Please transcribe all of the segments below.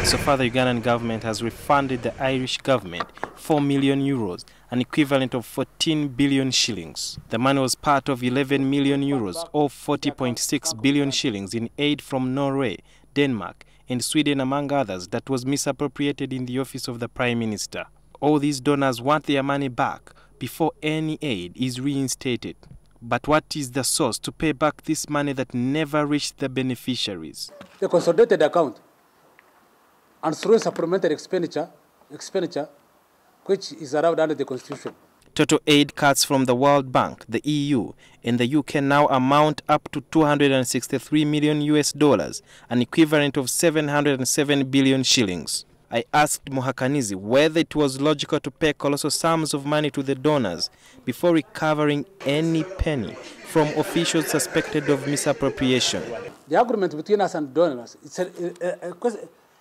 So far, the Ugandan government has refunded the Irish government €4 million, an equivalent of 14 billion shillings. The money was part of €11 million or 40.6 billion shillings in aid from Norway, Denmark and Sweden, among others, that was misappropriated in the office of the Prime Minister. All these donors want their money back before any aid is reinstated. But what is the source to pay back this money that never reached the beneficiaries? The consolidated account and through supplementary expenditure, which is allowed under the Constitution. Total aid cuts from the World Bank, the EU, and the UK now amount up to $263 million, an equivalent of 707 billion shillings. I asked Muhakanizi whether it was logical to pay colossal sums of money to the donors before recovering any penny from officials suspected of misappropriation. The agreement between us and donors, it's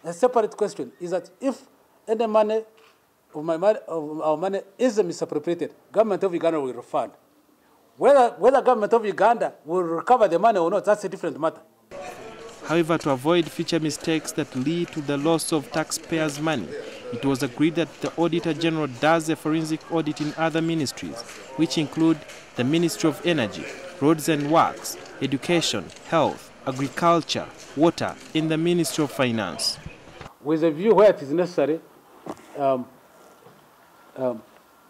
a separate question, is that if any money of our money is misappropriated, government of Uganda will refund. Whether government of Uganda will recover the money or not, that's a different matter. However, to avoid future mistakes that lead to the loss of taxpayers' money, it was agreed that the Auditor General does a forensic audit in other ministries, which include the Ministry of Energy, Roads and Works, Education, Health, Agriculture, Water, and the Ministry of Finance. With a view where it is necessary,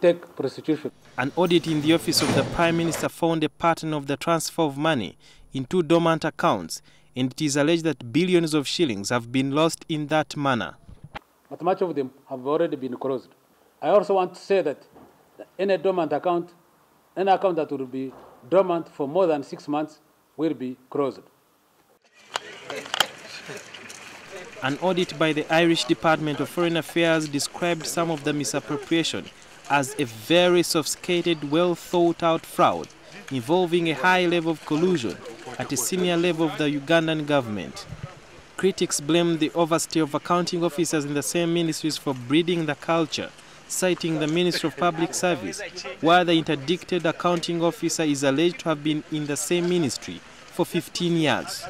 take prostitution. An audit in the office of the Prime Minister found a pattern of the transfer of money in two dormant accounts, and it is alleged that billions of shillings have been lost in that manner. But much of them have already been closed. I also want to say that any dormant account, any account that will be dormant for more than 6 months will be closed. An audit by the Irish Department of Foreign Affairs described some of the misappropriation as a very sophisticated, well-thought-out fraud involving a high level of collusion at a senior level of the Ugandan government. Critics blame the overstay of accounting officers in the same ministries for breeding the culture, citing the Ministry of Public Service, while the interdicted accounting officer is alleged to have been in the same ministry for 15 years.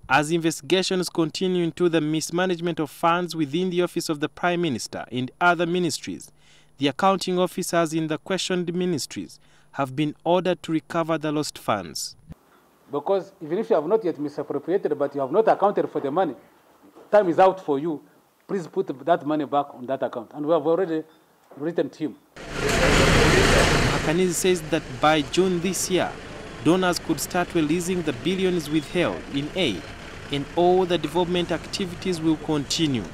As investigations continue into the mismanagement of funds within the office of the Prime Minister and other ministries, the accounting officers in the questioned ministries have been ordered to recover the lost funds. Because even if you have not yet misappropriated, but you have not accounted for the money, time is out for you. Please put that money back on that account. And we have already written to him. Muhakanizi says that by June this year, donors could start releasing the billions withheld in aid, and all the development activities will continue.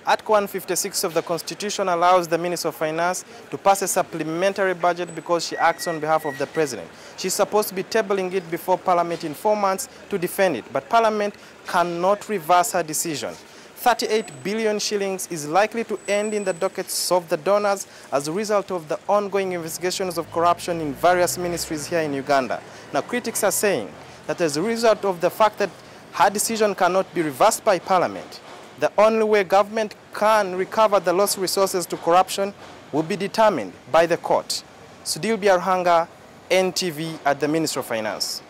Article 156 of the Constitution allows the Minister of Finance to pass a supplementary budget because she acts on behalf of the President. She's supposed to be tabling it before Parliament in 4 months to defend it, but Parliament cannot reverse her decision. 38 billion shillings is likely to end in the dockets of the donors as a result of the ongoing investigations of corruption in various ministries here in Uganda. Now, critics are saying that as a result of the fact that her decision cannot be reversed by Parliament, the only way government can recover the lost resources to corruption will be determined by the court. Sudil Biarhanga, NTV at the Ministry of Finance.